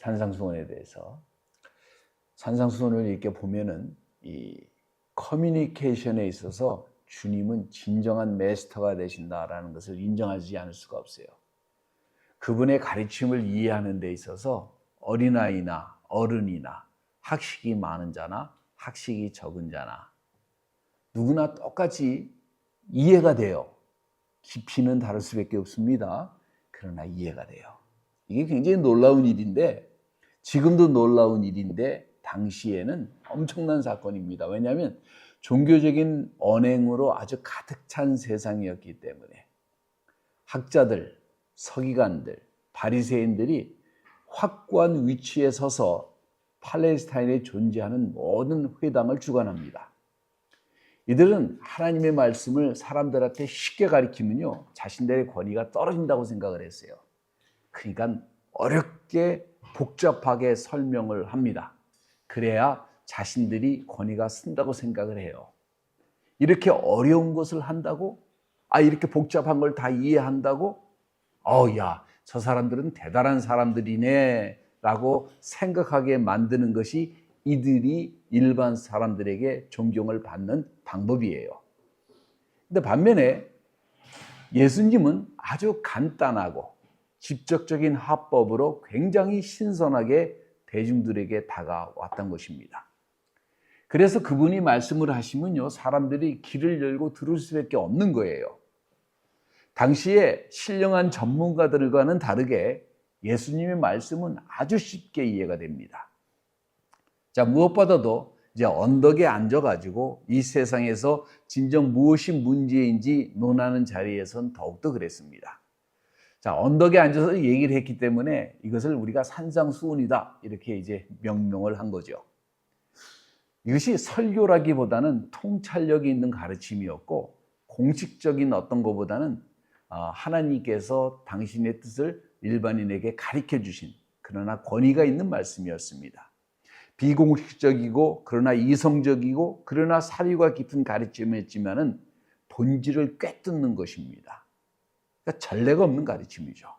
산상수훈에 대해서. 산상수훈을 이렇게 보면은 이 커뮤니케이션에 있어서 주님은 진정한 마스터가 되신다라는 것을 인정하지 않을 수가 없어요. 그분의 가르침을 이해하는 데 있어서 어린아이나 어른이나 학식이 많은 자나 학식이 적은 자나 누구나 똑같이 이해가 돼요. 깊이는 다를 수밖에 없습니다. 그러나 이해가 돼요. 이게 굉장히 놀라운 일인데, 지금도 놀라운 일인데 당시에는 엄청난 사건입니다. 왜냐하면 종교적인 언행으로 아주 가득 찬 세상이었기 때문에 학자들, 서기관들, 바리새인들이 확고한 위치에 서서 팔레스타인에 존재하는 모든 회당을 주관합니다. 이들은 하나님의 말씀을 사람들한테 쉽게 가르치면요, 자신들의 권위가 떨어진다고 생각을 했어요. 그러니까 어렵게 복잡하게 설명을 합니다. 그래야 자신들이 권위가 쓴다고 생각을 해요. 이렇게 어려운 것을 한다고? 이렇게 복잡한 걸 다 이해한다고? 야, 저 사람들은 대단한 사람들이네 라고 생각하게 만드는 것이 이들이 일반 사람들에게 존경을 받는 방법이에요. 근데 반면에 예수님은 아주 간단하고 직접적인 화법으로 굉장히 신선하게 대중들에게 다가왔던 것입니다. 그래서 그분이 말씀을 하시면요, 사람들이 귀를 열고 들을 수밖에 없는 거예요. 당시에 신령한 전문가들과는 다르게 예수님의 말씀은 아주 쉽게 이해가 됩니다. 자, 무엇보다도 이제 언덕에 앉아가지고 이 세상에서 진정 무엇이 문제인지 논하는 자리에선 더욱더 그랬습니다. 자, 언덕에 앉아서 얘기를 했기 때문에 이것을 우리가 산상수훈이다 이렇게 이제 명명을 한 거죠. 이것이 설교라기보다는 통찰력이 있는 가르침이었고, 공식적인 어떤 것보다는 하나님께서 당신의 뜻을 일반인에게 가르쳐 주신, 그러나 권위가 있는 말씀이었습니다. 비공식적이고 그러나 이성적이고 그러나 사리가 깊은 가르침이었지만은 본질을 꿰뚫는 것입니다. 그러니까 전례가 없는 가르침이죠.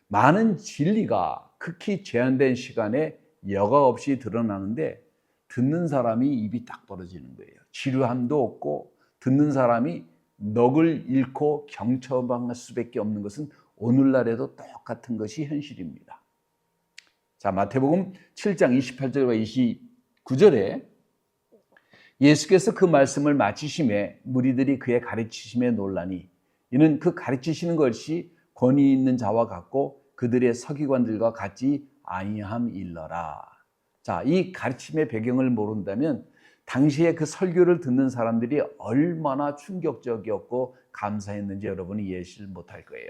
많은 진리가 극히 제한된 시간에 여과 없이 드러나는데 듣는 사람이 입이 딱 벌어지는 거예요. 지루함도 없고 듣는 사람이 넋을 잃고 경처방할 수밖에 없는 것은 오늘날에도 똑같은 것이 현실입니다. 자, 마태복음 7장 28절과 29절에 예수께서 그 말씀을 마치심에 무리들이 그의 가르치심에 놀라니 이는 그 가르치시는 것이 권위 있는 자와 같고 그들의 서기관들과 같지 아니함일러라. 자, 이 가르침의 배경을 모른다면 당시에 그 설교를 듣는 사람들이 얼마나 충격적이었고 감사했는지 여러분이 이해를 못할 거예요.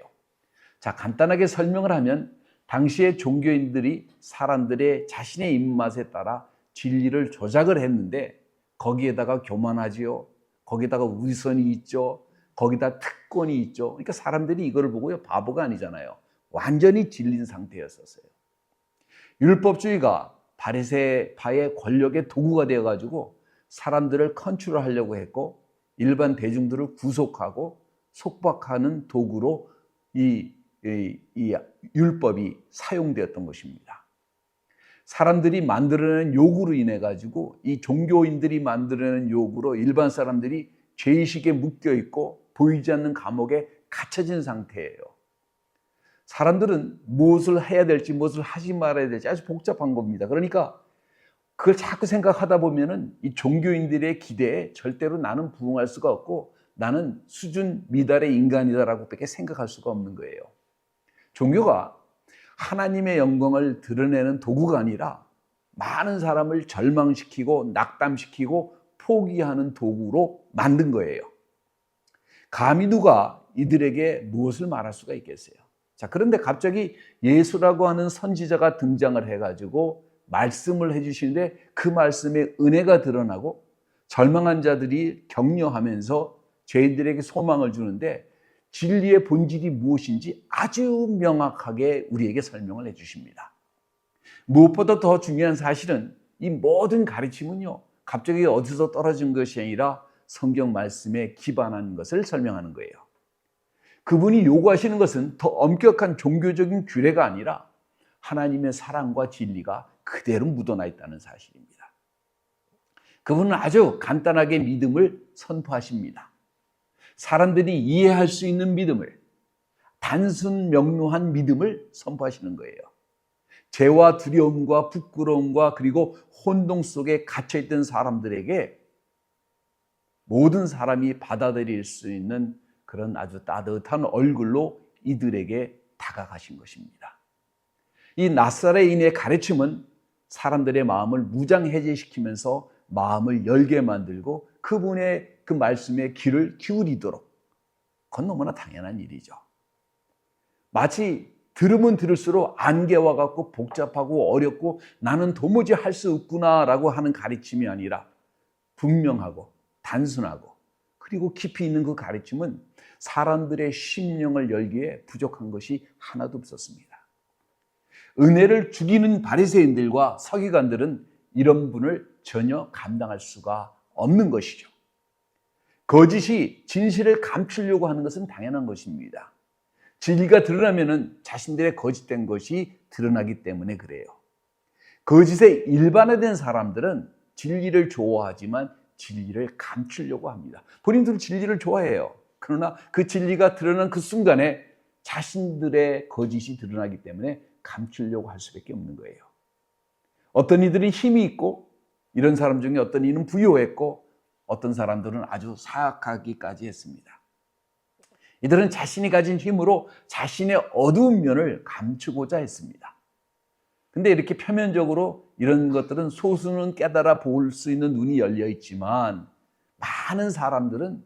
자, 간단하게 설명을 하면 당시의 종교인들이 사람들의 자신의 입맛에 따라 진리를 조작을 했는데 거기에다가 교만하지요. 거기다가 위선이 있죠. 거기다 특권이 있죠. 그러니까 사람들이 이걸 보고요, 바보가 아니잖아요. 완전히 질린 상태였었어요. 율법주의가 바리새파의 권력의 도구가 되어가지고 사람들을 컨트롤하려고 했고 일반 대중들을 구속하고 속박하는 도구로 이 율법이 사용되었던 것입니다. 사람들이 만들어낸 요구로 인해 가지고 이 종교인들이 만들어낸 요구로 일반 사람들이 죄의식에 묶여 있고 보이지 않는 감옥에 갇혀진 상태예요. 사람들은 무엇을 해야 될지 무엇을 하지 말아야 될지 아주 복잡한 겁니다. 그러니까 그걸 자꾸 생각하다 보면은 이 종교인들의 기대에 절대로 나는 부응할 수가 없고 나는 수준 미달의 인간이다라고밖에 생각할 수가 없는 거예요. 종교가 하나님의 영광을 드러내는 도구가 아니라 많은 사람을 절망시키고 낙담시키고 포기하는 도구로 만든 거예요. 감히 누가 이들에게 무엇을 말할 수가 있겠어요? 자, 그런데 갑자기 예수라고 하는 선지자가 등장을 해가지고 말씀을 해주시는데 그 말씀에 은혜가 드러나고 절망한 자들이 격려하면서 죄인들에게 소망을 주는데 진리의 본질이 무엇인지 아주 명확하게 우리에게 설명을 해주십니다. 무엇보다 더 중요한 사실은 이 모든 가르침은요, 갑자기 어디서 떨어진 것이 아니라 성경 말씀에 기반한 것을 설명하는 거예요. 그분이 요구하시는 것은 더 엄격한 종교적인 규례가 아니라 하나님의 사랑과 진리가 그대로 묻어나 있다는 사실입니다. 그분은 아주 간단하게 믿음을 선포하십니다. 사람들이 이해할 수 있는 믿음을, 단순 명료한 믿음을 선포하시는 거예요. 죄와 두려움과 부끄러움과 그리고 혼동 속에 갇혀있던 사람들에게 모든 사람이 받아들일 수 있는 그런 아주 따뜻한 얼굴로 이들에게 다가가신 것입니다. 이 나사렛인의 가르침은 사람들의 마음을 무장해제시키면서 마음을 열게 만들고 그분의 그 말씀에 귀를 기울이도록, 그건 너무나 당연한 일이죠. 마치 들으면 들을수록 안개와 같고 복잡하고 어렵고 나는 도무지 할 수 없구나라고 하는 가르침이 아니라 분명하고 단순하고 그리고 깊이 있는 그 가르침은 사람들의 심령을 열기에 부족한 것이 하나도 없었습니다. 은혜를 죽이는 바리새인들과 서기관들은 이런 분을 전혀 감당할 수가 없는 것이죠. 거짓이 진실을 감추려고 하는 것은 당연한 것입니다. 진리가 드러나면 자신들의 거짓된 것이 드러나기 때문에 그래요. 거짓에 일반화된 사람들은 진리를 좋아하지만 진리를 감추려고 합니다. 본인들은 진리를 좋아해요. 그러나 그 진리가 드러난 그 순간에 자신들의 거짓이 드러나기 때문에 감추려고 할 수밖에 없는 거예요. 어떤 이들은 힘이 있고 이런 사람 중에 어떤 이는 부유했고 어떤 사람들은 아주 사악하기까지 했습니다. 이들은 자신이 가진 힘으로 자신의 어두운 면을 감추고자 했습니다. 근데 이렇게 표면적으로 이런 것들은 소수는 깨달아 볼 수 있는 눈이 열려 있지만 많은 사람들은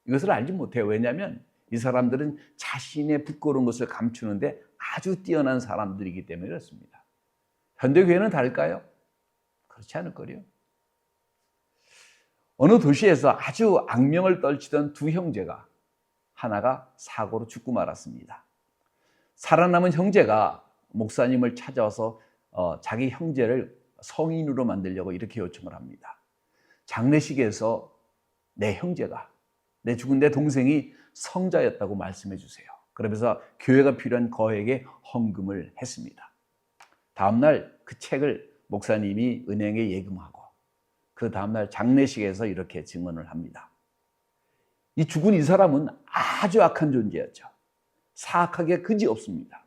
이것을 알지 못해요. 왜냐하면 이 사람들은 자신의 부끄러운 것을 감추는데 아주 뛰어난 사람들이기 때문에 그렇습니다. 현대교회는 다를까요? 그렇지 않을 거요. 어느 도시에서 아주 악명을 떨치던 두 형제가 하나가 사고로 죽고 말았습니다. 살아남은 형제가 목사님을 찾아와서 자기 형제를 성인으로 만들려고 이렇게 요청을 합니다. 장례식에서 내 형제가, 내 죽은 내 동생이 성자였다고 말씀해 주세요. 그러면서 교회가 필요한 거액의 헌금을 했습니다. 다음날 그 책을 목사님이 은행에 예금하고 그 다음날 장례식에서 이렇게 증언을 합니다. 이 죽은 이 사람은 아주 악한 존재였죠. 사악하게 그지없습니다.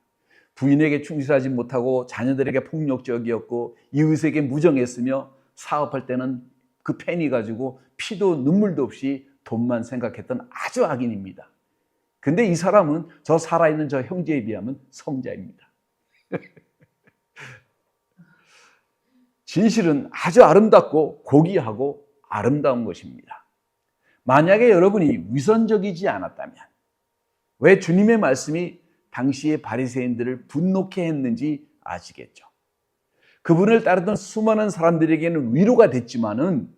부인에게 충실하지 못하고 자녀들에게 폭력적이었고 이웃에게 무정했으며 사업할 때는 그 펜이 가지고 피도 눈물도 없이 돈만 생각했던 아주 악인입니다. 근데 이 사람은 저 살아있는 저 형제에 비하면 성자입니다. 진실은 아주 아름답고 고귀하고 아름다운 것입니다. 만약에 여러분이 위선적이지 않았다면 왜 주님의 말씀이 당시의 바리새인들을 분노케 했는지 아시겠죠? 그분을 따르던 수많은 사람들에게는 위로가 됐지만은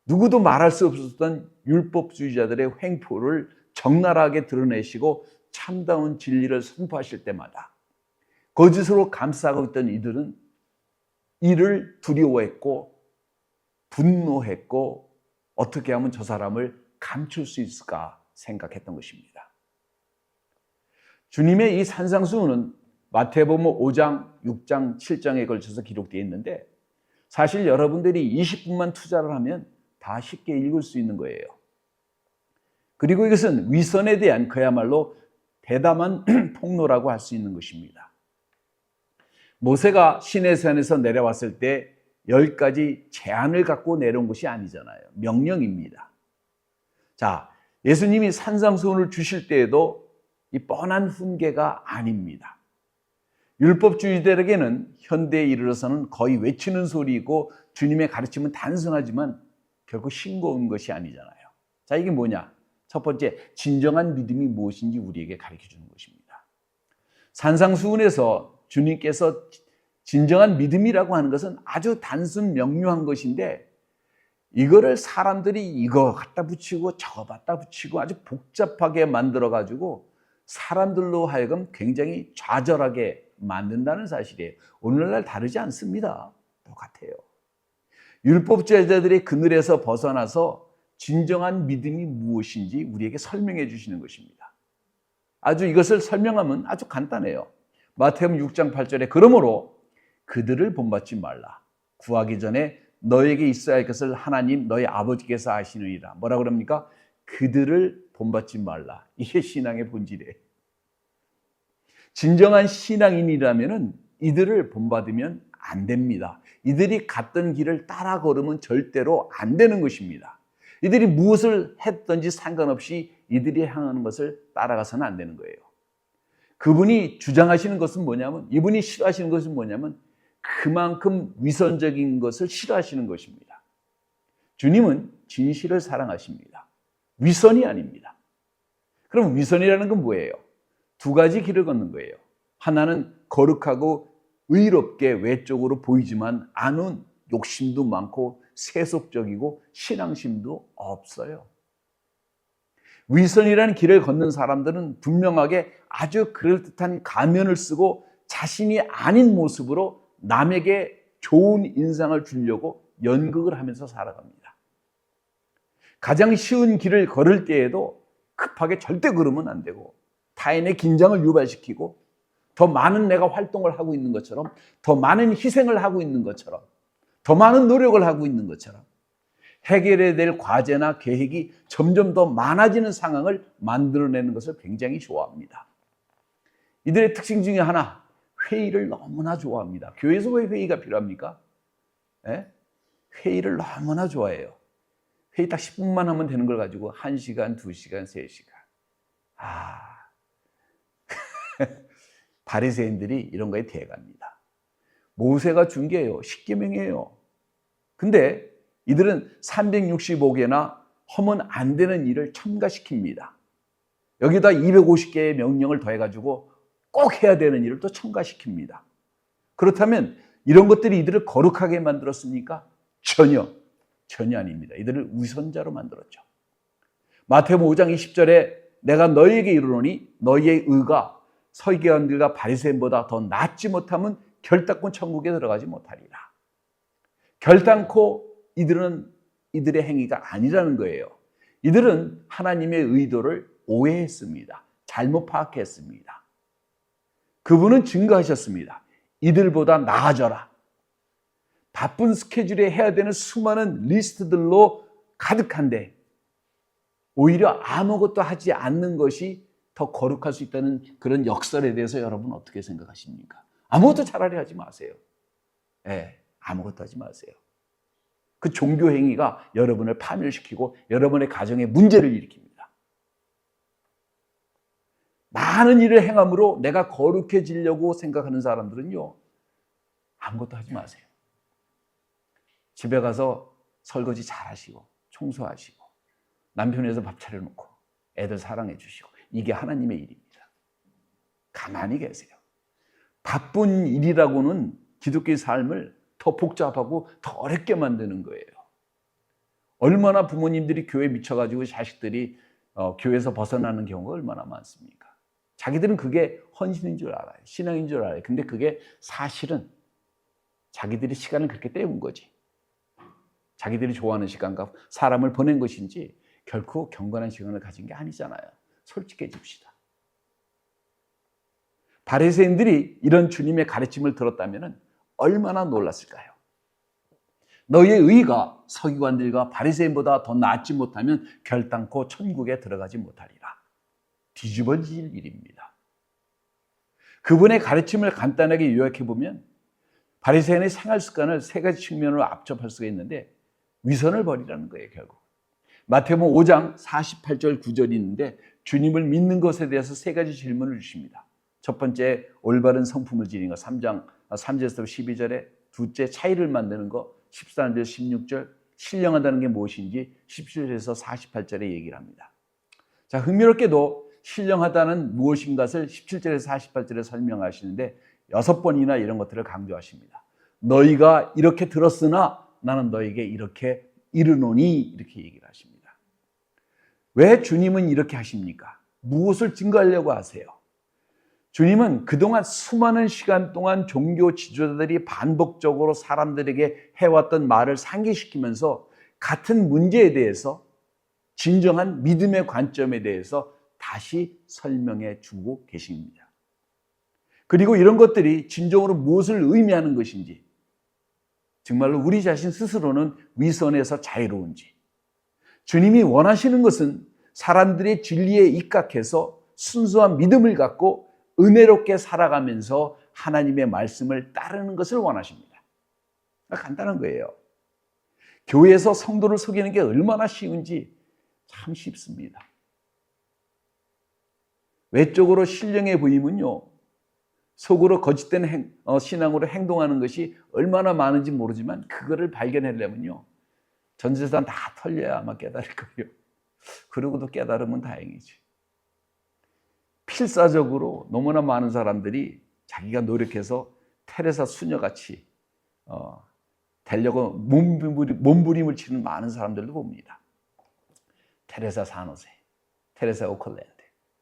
누구도 말할 수 없었던 율법주의자들의 횡포를 적나라하게 드러내시고 참다운 진리를 선포하실 때마다 거짓으로 감싸고 있던 이들은 이를 두려워했고 분노했고 어떻게 하면 저 사람을 감출 수 있을까 생각했던 것입니다. 주님의 이 산상수훈은 마태복음 5장, 6장, 7장에 걸쳐서 기록되어 있는데 사실 여러분들이 20분만 투자를 하면 다 쉽게 읽을 수 있는 거예요. 그리고 이것은 위선에 대한 그야말로 대담한 폭로라고 할 수 있는 것입니다. 모세가 시내산에서 내려왔을 때 10가지 제안을 갖고 내려온 것이 아니잖아요. 명령입니다. 자, 예수님이 산상수훈을 주실 때에도 이 뻔한 훈계가 아닙니다. 율법주의자들에게는 현대에 이르러서는 거의 외치는 소리이고 주님의 가르침은 단순하지만 결코 싱거운 것이 아니잖아요. 자, 이게 뭐냐? 첫 번째, 진정한 믿음이 무엇인지 우리에게 가르쳐주는 것입니다. 산상수훈에서 주님께서 진정한 믿음이라고 하는 것은 아주 단순 명료한 것인데 이거를 사람들이 이거 갖다 붙이고 저거 갖다 붙이고 아주 복잡하게 만들어가지고 사람들로 하여금 굉장히 좌절하게 만든다는 사실이에요. 오늘날 다르지 않습니다. 똑같아요. 율법주의자들의 그늘에서 벗어나서 진정한 믿음이 무엇인지 우리에게 설명해 주시는 것입니다. 아주 이것을 설명하면 아주 간단해요. 마태복음 6장 8절에 그러므로 그들을 본받지 말라. 구하기 전에 너에게 있어야 할 것을 하나님 너희 아버지께서 아시느니라. 뭐라 그럽니까? 그들을 본받지 말라. 이게 신앙의 본질이에요. 진정한 신앙인이라면 이들을 본받으면 안 됩니다. 이들이 갔던 길을 따라 걸으면 절대로 안 되는 것입니다. 이들이 무엇을 했든지 상관없이 이들이 향하는 것을 따라가서는 안 되는 거예요. 그분이 주장하시는 것은 뭐냐면, 이분이 싫어하시는 것은 뭐냐면 그만큼 위선적인 것을 싫어하시는 것입니다. 주님은 진실을 사랑하십니다. 위선이 아닙니다. 그럼 위선이라는 건 뭐예요? 두 가지 길을 걷는 거예요. 하나는 거룩하고 의롭게 외적으로 보이지만 안은 욕심도 많고 세속적이고 신앙심도 없어요. 위선이라는 길을 걷는 사람들은 분명하게 아주 그럴듯한 가면을 쓰고 자신이 아닌 모습으로 남에게 좋은 인상을 주려고 연극을 하면서 살아갑니다. 가장 쉬운 길을 걸을 때에도 급하게 절대 걸으면 안 되고 타인의 긴장을 유발시키고 더 많은 내가 활동을 하고 있는 것처럼, 더 많은 희생을 하고 있는 것처럼, 더 많은 노력을 하고 있는 것처럼 해결해야 될 과제나 계획이 점점 더 많아지는 상황을 만들어내는 것을 굉장히 좋아합니다. 이들의 특징 중에 하나, 회의를 너무나 좋아합니다. 교회에서 왜 회의가 필요합니까? 예? 회의를 너무나 좋아해요. 회의 딱 10분만 하면 되는 걸 가지고 1시간, 2시간, 3시간. 바리새인들이 이런 거에 대갑니다. 모세가 준 게요, 십계명이에요. 근데 이들은 365개나 하면 안 되는 일을 첨가시킵니다. 여기다 250개의 명령을 더해가지고 꼭 해야 되는 일을 또 첨가시킵니다. 그렇다면 이런 것들이 이들을 거룩하게 만들었습니까? 전혀 아닙니다. 이들을 위선자로 만들었죠. 마태복음 5장 20절에 내가 너희에게 이르노니 너희의 의가 서기관들과 바리새인보다 더 낫지 못하면 결단코 천국에 들어가지 못하리라. 결단코 이들의 행위가 아니라는 거예요. 이들은 하나님의 의도를 오해했습니다. 잘못 파악했습니다. 그분은 증거하셨습니다. 이들보다 나아져라. 바쁜 스케줄에 해야 되는 수많은 리스트들로 가득한데 오히려 아무것도 하지 않는 것이 더 거룩할 수 있다는 그런 역설에 대해서 여러분 어떻게 생각하십니까? 아무것도 차라리 하지 마세요. 아무것도 하지 마세요. 그 종교 행위가 여러분을 파멸시키고 여러분의 가정에 문제를 일으킵니다. 많은 일을 행함으로 내가 거룩해지려고 생각하는 사람들은요, 아무것도 하지 마세요. 집에 가서 설거지 잘 하시고 청소하시고 남편에서 밥 차려놓고 애들 사랑해 주시고 이게 하나님의 일입니다. 가만히 계세요. 바쁜 일이라고는 기독교의 삶을 더 복잡하고 더 어렵게 만드는 거예요. 얼마나 부모님들이 교회에 미쳐가지고 자식들이 교회에서 벗어나는 경우가 얼마나 많습니까? 자기들은 그게 헌신인 줄 알아요. 신앙인 줄 알아요. 근데 그게 사실은 자기들이 시간을 그렇게 때운 거지. 자기들이 좋아하는 시간과 사람을 보낸 것인지 결코 경건한 시간을 가진 게 아니잖아요. 솔직해집시다. 바리새인들이 이런 주님의 가르침을 들었다면 얼마나 놀랐을까요? 너희의 의가 서기관들과 바리새인보다 더 낫지 못하면 결단코 천국에 들어가지 못하리라. 뒤집어질 일입니다. 그분의 가르침을 간단하게 요약해보면 바리새인의 생활 습관을 세 가지 측면으로 압접할 수가 있는데 위선을 버리라는 거예요, 결국. 마태복음 5장 48절 9절이 있는데 주님을 믿는 것에 대해서 세 가지 질문을 주십니다. 첫 번째, 올바른 성품을 지니는 것, 3장 3절에서 12절에. 둘째, 차이를 만드는 것, 13절 16절. 신령하다는 게 무엇인지 17절에서 48절에 얘기를 합니다. 자, 흥미롭게도 신령하다는 무엇인가를 17절에서 48절에 설명하시는데 6번이나 이런 것들을 강조하십니다. 너희가 이렇게 들었으나 나는 너에게 이렇게 이르노니, 이렇게 얘기를 하십니다. 왜 주님은 이렇게 하십니까? 무엇을 증거하려고 하세요? 주님은 그동안 수많은 시간 동안 종교 지도자들이 반복적으로 사람들에게 해왔던 말을 상기시키면서 같은 문제에 대해서 진정한 믿음의 관점에 대해서 다시 설명해 주고 계십니다. 그리고 이런 것들이 진정으로 무엇을 의미하는 것인지, 정말로 우리 자신 스스로는 위선에서 자유로운지, 주님이 원하시는 것은 사람들의 진리에 입각해서 순수한 믿음을 갖고 은혜롭게 살아가면서 하나님의 말씀을 따르는 것을 원하십니다. 간단한 거예요. 교회에서 성도를 속이는 게 얼마나 쉬운지 참 쉽습니다. 외적으로 신령해 보이면요, 속으로 거짓된 신앙으로 행동하는 것이 얼마나 많은지 모르지만 그거를 발견하려면요, 전 재산 다 털려야 아마 깨달을 거예요. 그러고도 깨달으면 다행이지. 필사적으로 너무나 많은 사람들이 자기가 노력해서 테레사 수녀같이 되려고 몸부림을 치는 많은 사람들도 봅니다. 테레사 사노세, 테레사 오클랜드,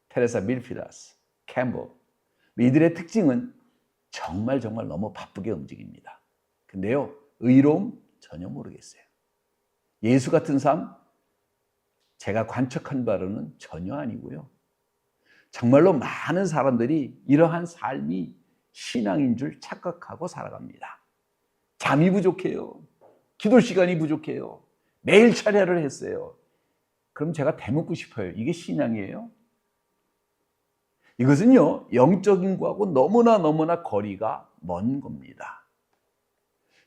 테레사 밀피다스, 캠볼. 이들의 특징은 정말 너무 바쁘게 움직입니다. 근데요, 의로움 전혀 모르겠어요. 예수 같은 삶, 제가 관측한 바로는 전혀 아니고요. 정말로 많은 사람들이 이러한 삶이 신앙인 줄 착각하고 살아갑니다. 잠이 부족해요. 기도 시간이 부족해요. 매일 차례를 했어요. 그럼 제가 되묻고 싶어요. 이게 신앙이에요? 이것은요, 영적인 것하고 너무나 거리가 먼 겁니다.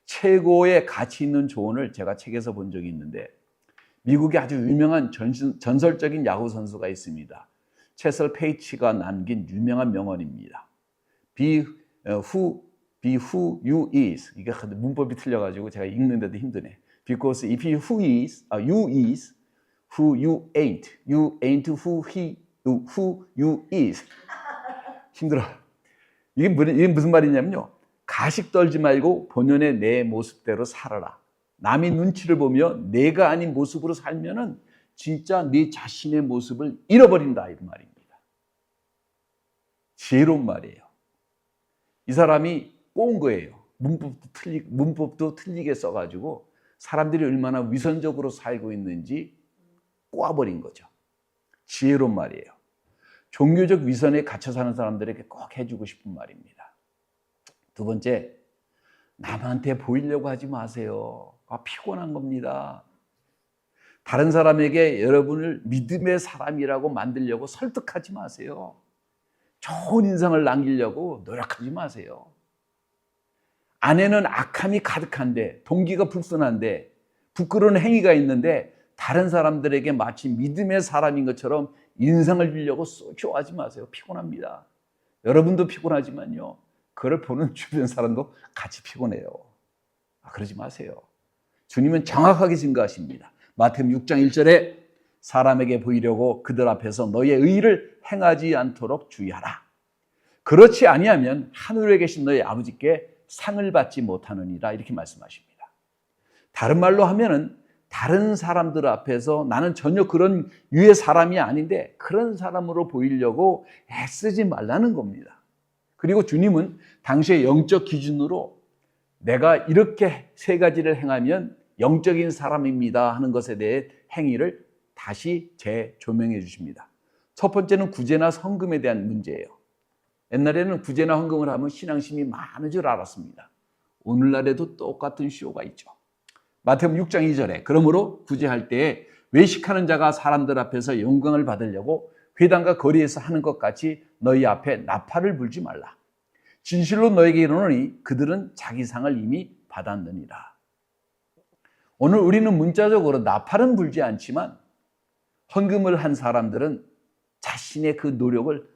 최고의 가치 있는 조언을 제가 책에서 본 적이 있는데, 미국에 아주 유명한 전설적인 야구 선수가 있습니다. 체설 페이치가 남긴 유명한 명언입니다. Be who you is. 이게 문법이 틀려가지고 제가 읽는데도 힘드네. Because if you is who you ain't who you is. 힘들어. 이게 무슨 말이냐면요, 가식 떨지 말고 본연의 내 모습대로 살아라. 남의 눈치를 보며 내가 아닌 모습으로 살면은 진짜 네 자신의 모습을 잃어버린다, 이런 말입니다. 지혜로운 말이에요. 이 사람이 꼬은 거예요. 문법도 틀리게 써가지고 사람들이 얼마나 위선적으로 살고 있는지 꼬아버린 거죠. 지혜로운 말이에요. 종교적 위선에 갇혀 사는 사람들에게 꼭 해주고 싶은 말입니다. 두 번째, 남한테 보이려고 하지 마세요. 피곤한 겁니다. 다른 사람에게 여러분을 믿음의 사람이라고 만들려고 설득하지 마세요. 좋은 인상을 남기려고 노력하지 마세요. 안에는 악함이 가득한데, 동기가 불순한데, 부끄러운 행위가 있는데 다른 사람들에게 마치 믿음의 사람인 것처럼 인상을 주려고 쇼하지 마세요. 피곤합니다. 여러분도 피곤하지만요, 그걸 보는 주변 사람도 같이 피곤해요. 그러지 마세요. 주님은 정확하게 증거하십니다. 마태복음 6장 1절에 사람에게 보이려고 그들 앞에서 너의 의를 행하지 않도록 주의하라. 그렇지 아니하면 하늘에 계신 너의 아버지께 상을 받지 못하느니라, 이렇게 말씀하십니다. 다른 말로 하면은 다른 사람들 앞에서 나는 전혀 그런 유의 사람이 아닌데 그런 사람으로 보이려고 애쓰지 말라는 겁니다. 그리고 주님은 당시의 영적 기준으로 내가 이렇게 세 가지를 행하면 영적인 사람입니다 하는 것에 대해 행위를 다시 재조명해 주십니다. 첫 번째는 구제나 헌금에 대한 문제예요. 옛날에는 구제나 헌금을 하면 신앙심이 많은 줄 알았습니다. 오늘날에도 똑같은 쇼가 있죠. 마태복음 6장 2절에 그러므로 구제할 때에 외식하는 자가 사람들 앞에서 영광을 받으려고 회당과 거리에서 하는 것 같이 너희 앞에 나팔을 불지 말라. 진실로 너에게 이르노니 그들은 자기 상을 이미 받았느니라. 오늘 우리는 문자적으로 나팔은 불지 않지만 헌금을 한 사람들은 자신의 그 노력을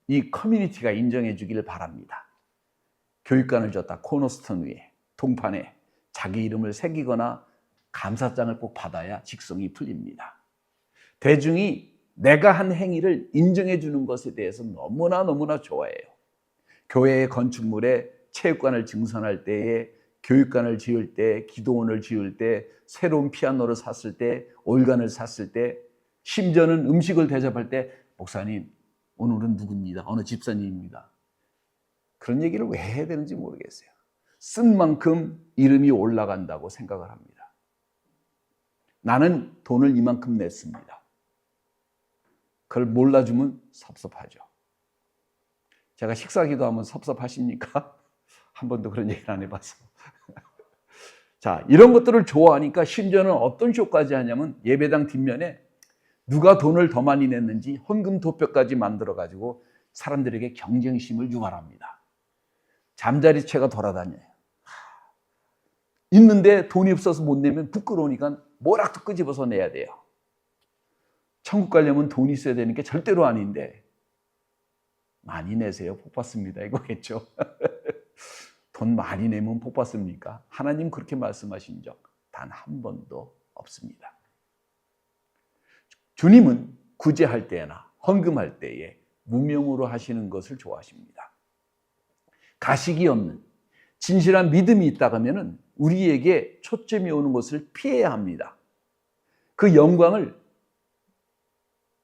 이 커뮤니티가 인정해 주기를 바랍니다. 교육관을 줬다, 코너스톤 위에 동판에 자기 이름을 새기거나 감사장을 꼭 받아야 직성이 풀립니다. 대중이 내가 한 행위를 인정해 주는 것에 대해서 너무나 좋아해요. 교회의 건축물에 체육관을 증선할 때에, 교육관을 지을 때, 기도원을 지을 때, 새로운 피아노를 샀을 때, 올간을 샀을 때, 심지어는 음식을 대접할 때 목사님 오늘은 누구입니다. 어느 집사님입니다. 그런 얘기를 왜 해야 되는지 모르겠어요. 쓴 만큼 이름이 올라간다고 생각을 합니다. 나는 돈을 이만큼 냈습니다. 그걸 몰라주면 섭섭하죠. 제가 식사 기도하면 섭섭하십니까? 한 번도 그런 얘기를 안 해봐서. 자, 이런 것들을 좋아하니까 심지어는 어떤 쇼까지 하냐면 예배당 뒷면에 누가 돈을 더 많이 냈는지 헌금 도표까지 만들어가지고 사람들에게 경쟁심을 유발합니다. 잠자리채가 돌아다녀요. 있는데 돈이 없어서 못 내면 부끄러우니까 뭐라도 끄집어서 내야 돼요. 천국 가려면 돈이 있어야 되니까 절대로 아닌데 많이 내세요. 복 받습니다. 이거겠죠. 돈 많이 내면 복 받습니까? 하나님 그렇게 말씀하신 적 단 한 번도 없습니다. 주님은 구제할 때나 헌금할 때에 무명으로 하시는 것을 좋아하십니다. 가식이 없는 진실한 믿음이 있다 하면은 우리에게 초점이 오는 것을 피해야 합니다. 그 영광을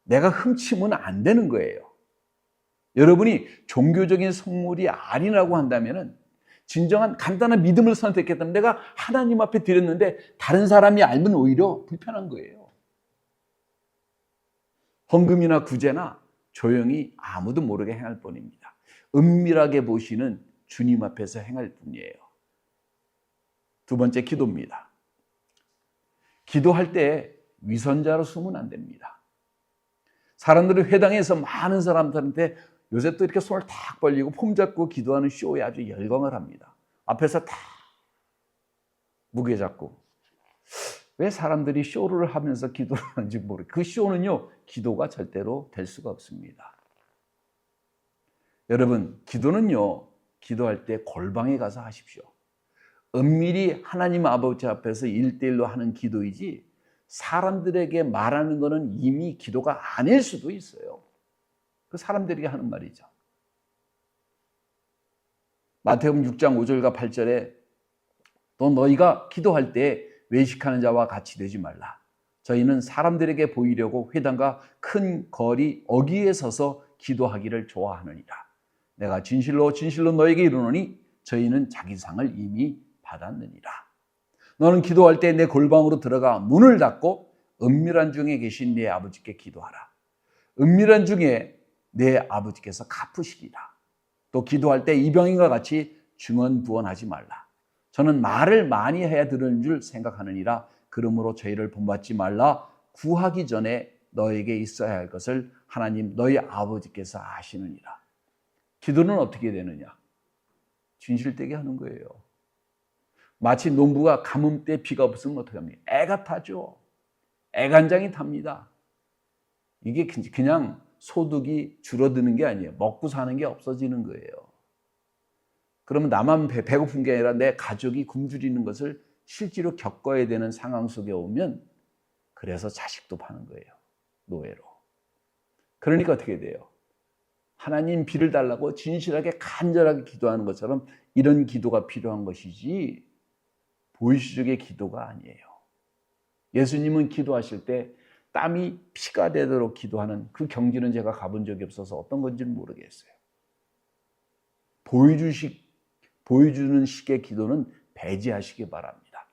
내가 훔치면 안 되는 거예요. 여러분이 종교적인 성물이 아니라고 한다면은 진정한 간단한 믿음을 선택했다면 내가 하나님 앞에 드렸는데 다른 사람이 알면 오히려 불편한 거예요. 헌금이나 구제나 조용히 아무도 모르게 행할 뿐입니다. 은밀하게 보시는 주님 앞에서 행할 뿐이에요. 두 번째, 기도입니다. 기도할 때 위선자로 숨으면 안 됩니다. 사람들은 회당에서 많은 사람들한테 요새 또 이렇게 손을 탁 벌리고 폼 잡고 기도하는 쇼에 아주 열광을 합니다. 앞에서 다 무게 잡고. 왜 사람들이 쇼를 하면서 기도를 하는지 모르겠어요. 그 쇼는요, 기도가 절대로 될 수가 없습니다. 여러분, 기도는요, 기도할 때 골방에 가서 하십시오. 은밀히 하나님 아버지 앞에서 1대1로 하는 기도이지 사람들에게 말하는 것은 이미 기도가 아닐 수도 있어요. 그 사람들에게 하는 말이죠. 마태복음 6장 5절과 8절에 또 너희가 기도할 때 외식하는 자와 같이 되지 말라. 저희는 사람들에게 보이려고 회당과 큰 거리 어귀에 서서 기도하기를 좋아하느니라. 내가 진실로 진실로 너에게 이르노니 저희는 자기 상을 이미 받았느니라. 너는 기도할 때 내 골방으로 들어가 문을 닫고 은밀한 중에 계신 네 아버지께 기도하라. 은밀한 중에 내 아버지께서 갚으시리라. 또 기도할 때 이방인과 같이 중언부언하지 말라. 저는 말을 많이 해야 들은 줄 생각하느니라. 그러므로 저희를 본받지 말라. 구하기 전에 너에게 있어야 할 것을 하나님 너희 아버지께서 아시느니라. 기도는 어떻게 되느냐? 진실되게 하는 거예요. 마치 농부가 가뭄 때 비가 없으면 어떻게 합니까? 애가 타죠. 애간장이 탑니다. 이게 그냥 소득이 줄어드는 게 아니에요. 먹고 사는 게 없어지는 거예요. 그러면 나만 배고픈 게 아니라 내 가족이 굶주리는 것을 실제로 겪어야 되는 상황 속에 오면 그래서 자식도 파는 거예요. 노예로. 그러니까 어떻게 돼요? 하나님 비를 달라고 진실하게 간절하게 기도하는 것처럼 이런 기도가 필요한 것이지 보이시적의 기도가 아니에요. 예수님은 기도하실 때 땀이 피가 되도록 기도하는 그 경지는 제가 가본 적이 없어서 어떤 건지는 모르겠어요. 보여주는 식의 기도는 배제하시기 바랍니다.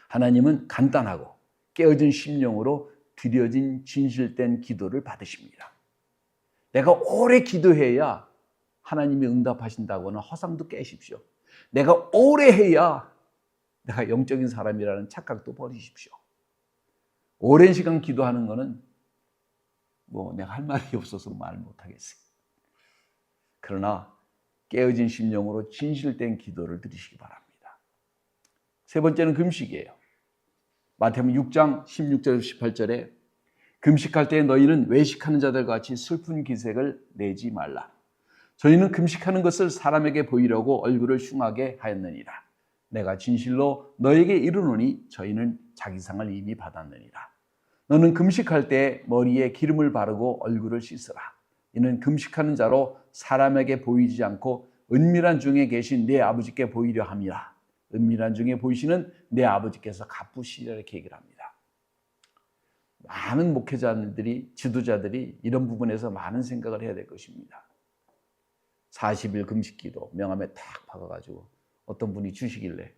하나님은 간단하고 깨어진 심령으로 드려진 진실된 기도를 받으십니다. 내가 오래 기도해야 하나님이 응답하신다고는 허상도 깨십시오. 내가 오래 해야 내가 영적인 사람이라는 착각도 버리십시오. 오랜 시간 기도하는 거는 내가 할 말이 없어서 말 못하겠어요. 그러나 깨어진 심령으로 진실된 기도를 드리시기 바랍니다. 세 번째는 금식이에요. 마태복음 6장 16절 18절에 금식할 때 너희는 외식하는 자들과 같이 슬픈 기색을 내지 말라. 저희는 금식하는 것을 사람에게 보이려고 얼굴을 흉하게 하였느니라. 내가 진실로 너에게 이르노니 저희는 자기 상을 이미 받았느니라. 너는 금식할 때 머리에 기름을 바르고 얼굴을 씻으라. 이는 금식하는 자로 사람에게 보이지 않고 은밀한 중에 계신 내 아버지께 보이려 함이라. 은밀한 중에 보이시는 내 아버지께서 갚으시리라 이렇게 얘기를 합니다. 많은 목회자들이 지도자들이 이런 부분에서 많은 생각을 해야 될 것입니다. 40일 금식기도 명함에 탁 박아가지고 어떤 분이 주시길래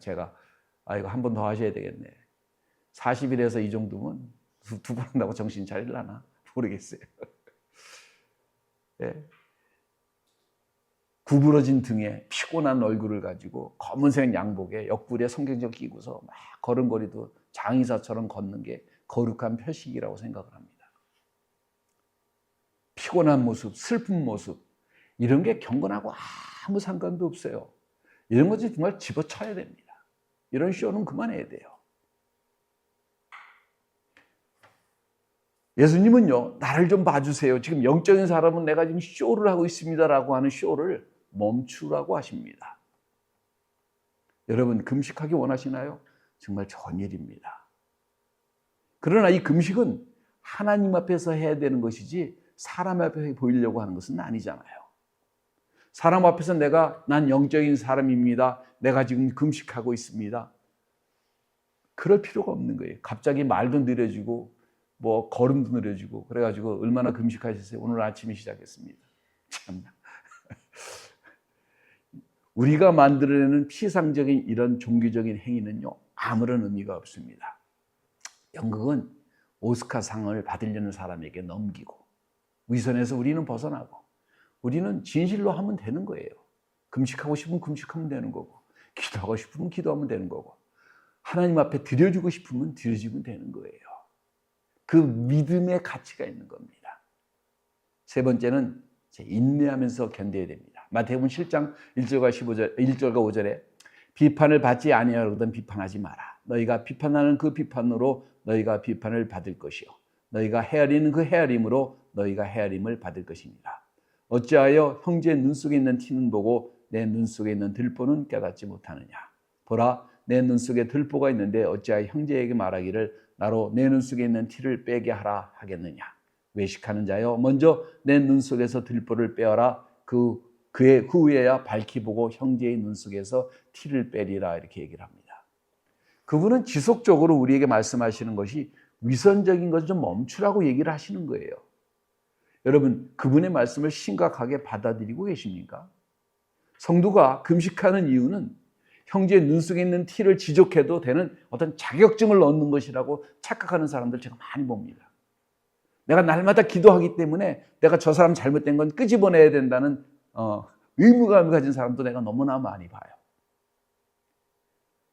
제가 이거 한 번 더 하셔야 되겠네. 40일에서 이 정도면 두 번 한다고 정신 차리려나 모르겠어요. 네. 구부러진 등에 피곤한 얼굴을 가지고 검은색 양복에 옆구리에 성경책 끼고서 막 걸음걸이도 장의사처럼 걷는 게 거룩한 표식이라고 생각을 합니다. 피곤한 모습, 슬픈 모습, 이런 게 경건하고 아무 상관도 없어요. 이런 것이 정말 집어쳐야 됩니다. 이런 쇼는 그만해야 돼요. 예수님은요, 나를 좀 봐주세요. 지금 영적인 사람은 내가 지금 쇼를 하고 있습니다라고 하는 쇼를 멈추라고 하십니다. 여러분, 금식하기 원하시나요? 정말 좋은 일입니다. 그러나 이 금식은 하나님 앞에서 해야 되는 것이지 사람 앞에서 보이려고 하는 것은 아니잖아요. 사람 앞에서 난 영적인 사람입니다. 내가 지금 금식하고 있습니다. 그럴 필요가 없는 거예요. 갑자기 말도 느려지고 뭐 걸음도 느려지고 그래가지고 얼마나 금식하셨어요? 오늘 아침에 시작했습니다. 참나. 우리가 만들어내는 피상적인 이런 종교적인 행위는요, 아무런 의미가 없습니다. 연극은 오스카상을 받으려는 사람에게 넘기고 위선에서 우리는 벗어나고 우리는 진실로 하면 되는 거예요. 금식하고 싶으면 금식하면 되는 거고 기도하고 싶으면 기도하면 되는 거고 하나님 앞에 드려주고 싶으면 드려주면 되는 거예요. 그 믿음의 가치가 있는 겁니다. 세 번째는 인내하면서 견뎌야 됩니다. 마태복음 7장 1절과 5절에 비판을 받지 아니하거든 비판하지 마라. 너희가 비판하는 그 비판으로 너희가 비판을 받을 것이요 너희가 헤아리는 그 헤아림으로 너희가 헤아림을 받을 것입니다. 어찌하여 형제의 눈 속에 있는 티는 보고 내 눈 속에 있는 들보는 깨닫지 못하느냐. 보라, 내 눈 속에 들보가 있는데 어찌하여 형제에게 말하기를 나로 내 눈 속에 있는 티를 빼게 하라 하겠느냐. 외식하는 자여, 먼저 내 눈 속에서 들보를 빼어라. 그 후에야 밝히 보고 형제의 눈 속에서 티를 빼리라. 이렇게 얘기를 합니다. 그분은 지속적으로 우리에게 말씀하시는 것이 위선적인 것을 좀 멈추라고 얘기를 하시는 거예요. 여러분, 그분의 말씀을 심각하게 받아들이고 계십니까? 성도가 금식하는 이유는 형제의 눈 속에 있는 티를 지적해도 되는 어떤 자격증을 얻는 것이라고 착각하는 사람들 제가 많이 봅니다. 내가 날마다 기도하기 때문에 내가 저 사람 잘못된 건 끄집어내야 된다는 의무감을 가진 사람도 내가 너무나 많이 봐요.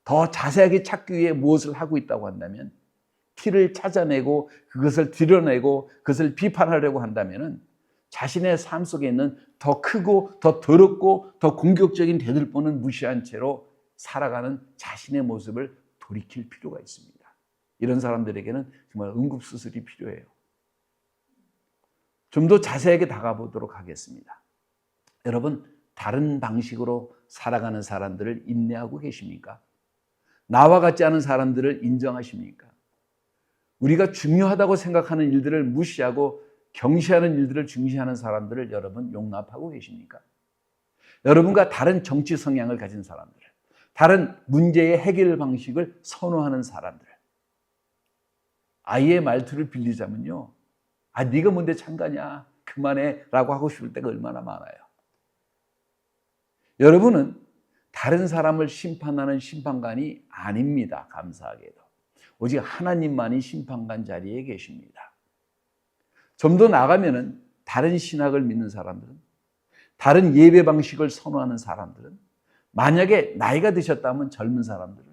더 자세하게 찾기 위해 무엇을 하고 있다고 한다면 티를 찾아내고 그것을 드러내고 그것을 비판하려고 한다면 자신의 삶 속에 있는 더 크고 더 더럽고 더 공격적인 대들보는 무시한 채로 살아가는 자신의 모습을 돌이킬 필요가 있습니다. 이런 사람들에게는 정말 응급수술이 필요해요. 좀 더 자세하게 다가보도록 하겠습니다. 여러분, 다른 방식으로 살아가는 사람들을 인내하고 계십니까? 나와 같지 않은 사람들을 인정하십니까? 우리가 중요하다고 생각하는 일들을 무시하고 경시하는 일들을 중시하는 사람들을 여러분 용납하고 계십니까? 여러분과 다른 정치 성향을 가진 사람들, 다른 문제의 해결 방식을 선호하는 사람들, 아이의 말투를 빌리자면요, 네가 뭔데 참가냐, 그만해 라고 하고 싶을 때가 얼마나 많아요. 여러분은 다른 사람을 심판하는 심판관이 아닙니다. 감사하게도 오직 하나님만이 심판관 자리에 계십니다. 좀 더 나가면은 다른 신학을 믿는 사람들은, 다른 예배 방식을 선호하는 사람들은, 만약에 나이가 드셨다면 젊은 사람들은,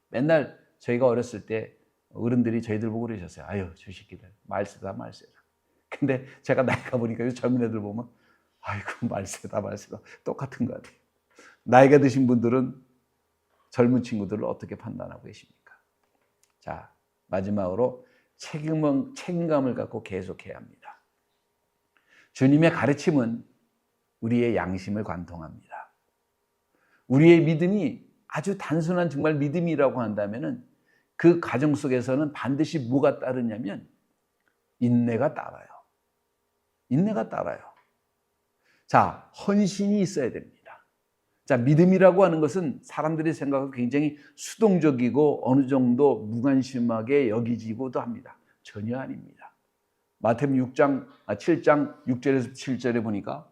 맨날 저희가 어렸을 때 어른들이 저희들 보고 그러셨어요. 아유, 저 새끼들 말세다 말세다. 근데 제가 나이가 보니까 젊은 애들 보면 아이고 말세다 똑같은 것 같아요. 나이가 드신 분들은 젊은 친구들을 어떻게 판단하고 계십니까? 자, 마지막으로 책임감을 갖고 계속해야 합니다. 주님의 가르침은 우리의 양심을 관통합니다. 우리의 믿음이 아주 단순한 정말 믿음이라고 한다면 그 과정 속에서는 반드시 뭐가 따르냐면 인내가 따라요. 인내가 따라요. 자, 헌신이 있어야 됩니다. 자, 믿음이라고 하는 것은 사람들이 생각하고 굉장히 수동적이고 어느 정도 무관심하게 여기지고도 합니다. 전혀 아닙니다. 마태복음 7장 6절에서 7절에 보니까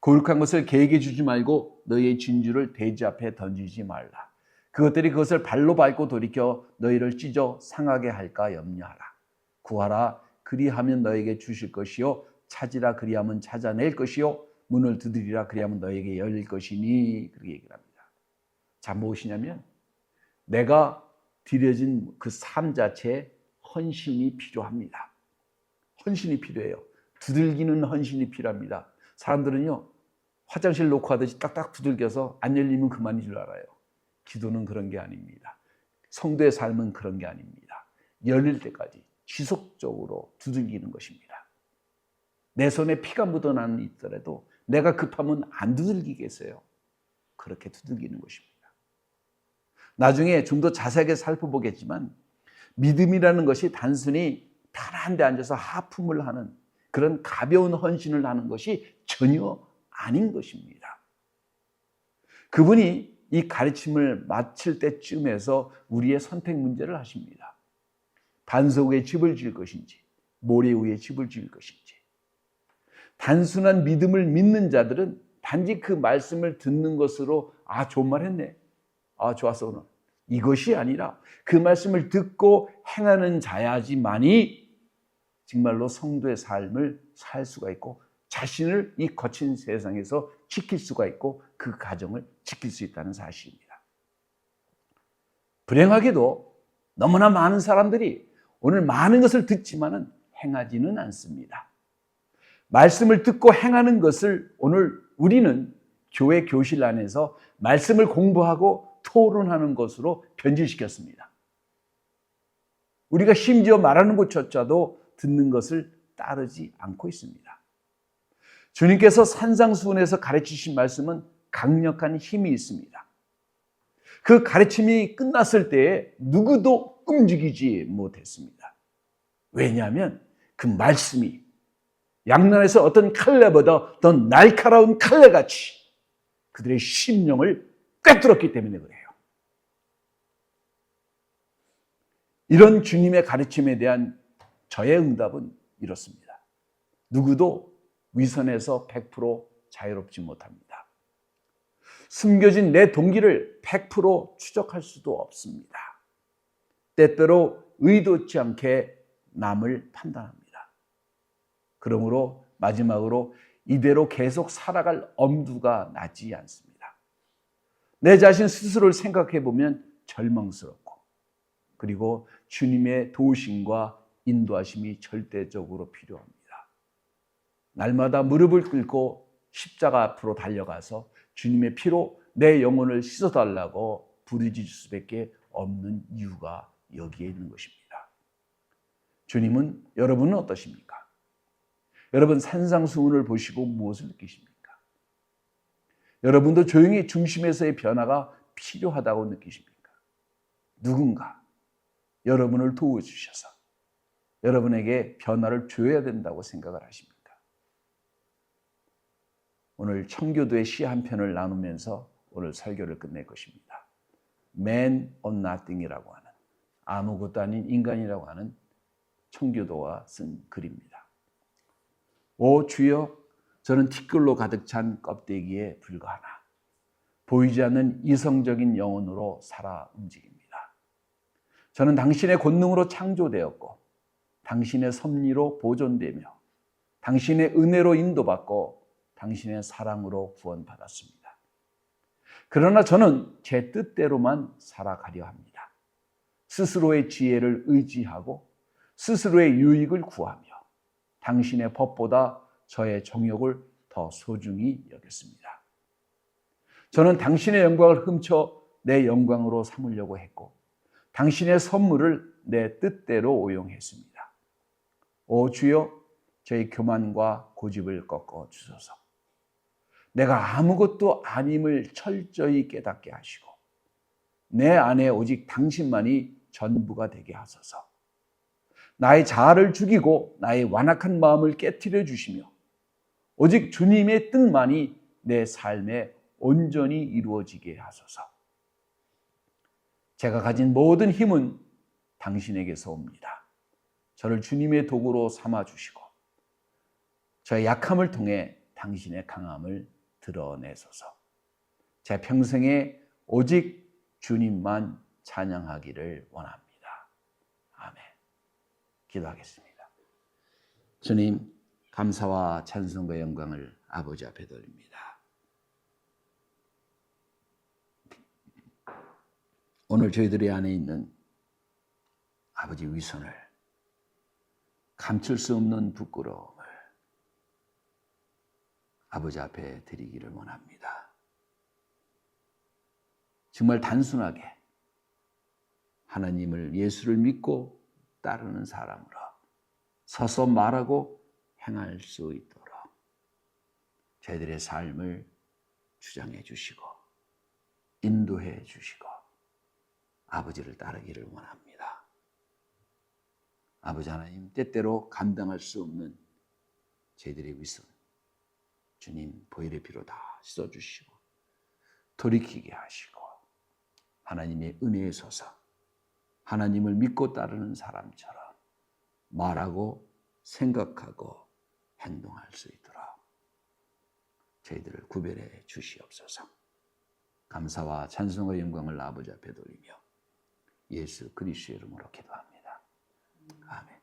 거룩한 것을 개에게 주지 말고 너희의 진주를 돼지 앞에 던지지 말라. 그것들이 그것을 발로 밟고 돌이켜 너희를 찢어 상하게 할까 염려하라. 구하라. 그리하면 너에게 주실 것이요. 찾으라. 그리하면 찾아낼 것이요. 문을 두드리라 그리하면 너에게 열릴 것이니 그렇게 얘기를 합니다. 자, 무엇이냐면 내가 드려진 그 삶 자체에 헌신이 필요합니다. 헌신이 필요해요. 두들기는 헌신이 필요합니다. 사람들은요, 화장실 놓고 하듯이 딱딱 두들겨서 안 열리면 그만인 줄 알아요. 기도는 그런 게 아닙니다. 성도의 삶은 그런 게 아닙니다. 열릴 때까지 지속적으로 두들기는 것입니다. 내 손에 피가 묻어나는 있더라도 내가 급하면 안 두들기겠어요. 그렇게 두들기는 것입니다. 나중에 좀 더 자세하게 살펴보겠지만 믿음이라는 것이 단순히 편한 데 앉아서 하품을 하는 그런 가벼운 헌신을 하는 것이 전혀 아닌 것입니다. 그분이 이 가르침을 마칠 때쯤에서 우리의 선택 문제를 하십니다. 반석 위에 집을 지을 것인지 모래 위에 집을 지을 것인지. 단순한 믿음을 믿는 자들은 단지 그 말씀을 듣는 것으로 좋은 말 했네. 좋았어 오늘. 이것이 아니라 그 말씀을 듣고 행하는 자야지만이 정말로 성도의 삶을 살 수가 있고 자신을 이 거친 세상에서 지킬 수가 있고 그 가정을 지킬 수 있다는 사실입니다. 불행하게도 너무나 많은 사람들이 오늘 많은 것을 듣지만은 행하지는 않습니다. 말씀을 듣고 행하는 것을 오늘 우리는 교회 교실 안에서 말씀을 공부하고 토론하는 것으로 변질시켰습니다. 우리가 심지어 말하는 것조차도 듣는 것을 따르지 않고 있습니다. 주님께서 산상수훈에서 가르치신 말씀은 강력한 힘이 있습니다. 그 가르침이 끝났을 때에 누구도 움직이지 못했습니다. 왜냐하면 그 말씀이 양날에서 어떤 칼날보다 더 날카로운 칼날같이 그들의 심령을 꿰뚫었기 때문에 그래요. 이런 주님의 가르침에 대한 저의 응답은 이렇습니다. 누구도 위선에서 100% 자유롭지 못합니다. 숨겨진 내 동기를 100% 추적할 수도 없습니다. 때때로 의도치 않게 남을 판단합니다. 그러므로 마지막으로 이대로 계속 살아갈 엄두가 나지 않습니다. 내 자신 스스로를 생각해 보면 절망스럽고 그리고 주님의 도우심과 인도하심이 절대적으로 필요합니다. 날마다 무릎을 꿇고 십자가 앞으로 달려가서 주님의 피로 내 영혼을 씻어달라고 부르짖을 수밖에 없는 이유가 여기에 있는 것입니다. 주님은 여러분은 어떠십니까? 여러분 산상수훈을 보시고 무엇을 느끼십니까? 여러분도 조용히 중심에서의 변화가 필요하다고 느끼십니까? 누군가 여러분을 도와주셔서 여러분에게 변화를 줘야 된다고 생각을 하십니까? 오늘 청교도의 시 한 편을 나누면서 오늘 설교를 끝낼 것입니다. Man on Nothing이라고 하는 아무것도 아닌 인간이라고 하는 청교도가 쓴 글입니다. 오 주여, 저는 티끌로 가득 찬 껍데기에 불과하나 보이지 않는 이성적인 영혼으로 살아 움직입니다. 저는 당신의 권능으로 창조되었고 당신의 섭리로 보존되며 당신의 은혜로 인도받고 당신의 사랑으로 구원받았습니다. 그러나 저는 제 뜻대로만 살아가려 합니다. 스스로의 지혜를 의지하고 스스로의 유익을 구하며 당신의 법보다 저의 정욕을 더 소중히 여겼습니다. 저는 당신의 영광을 훔쳐 내 영광으로 삼으려고 했고 당신의 선물을 내 뜻대로 오용했습니다. 오 주여, 저의 교만과 고집을 꺾어 주소서. 내가 아무것도 아님을 철저히 깨닫게 하시고 내 안에 오직 당신만이 전부가 되게 하소서. 나의 자아를 죽이고 나의 완악한 마음을 깨트려 주시며 오직 주님의 뜻만이 내 삶에 온전히 이루어지게 하소서. 제가 가진 모든 힘은 당신에게서 옵니다. 저를 주님의 도구로 삼아 주시고 저의 약함을 통해 당신의 강함을 드러내소서. 제 평생에 오직 주님만 찬양하기를 원합니다. 아멘. 기도하겠습니다. 주님, 감사와 찬송과 영광을 아버지 앞에 드립니다. 오늘 저희들의 안에 있는 아버지 위선을, 감출 수 없는 부끄러움을 아버지 앞에 드리기를 원합니다. 정말 단순하게 하나님을, 예수를 믿고 따르는 사람으로 서서 말하고 행할 수 있도록 저희들의 삶을 주장해 주시고 인도해 주시고 아버지를 따르기를 원합니다. 아버지 하나님, 때때로 감당할 수 없는 저희들의 위선, 주님 보혈의 피로 다 씻어주시고 돌이키게 하시고 하나님의 은혜에 서서 하나님을 믿고 따르는 사람처럼 말하고 생각하고 행동할 수 있도록 저희들을 구별해 주시옵소서. 감사와 찬송과 영광을 아버지 앞에 돌리며 예수 그리스도의 이름으로 기도합니다. 아멘.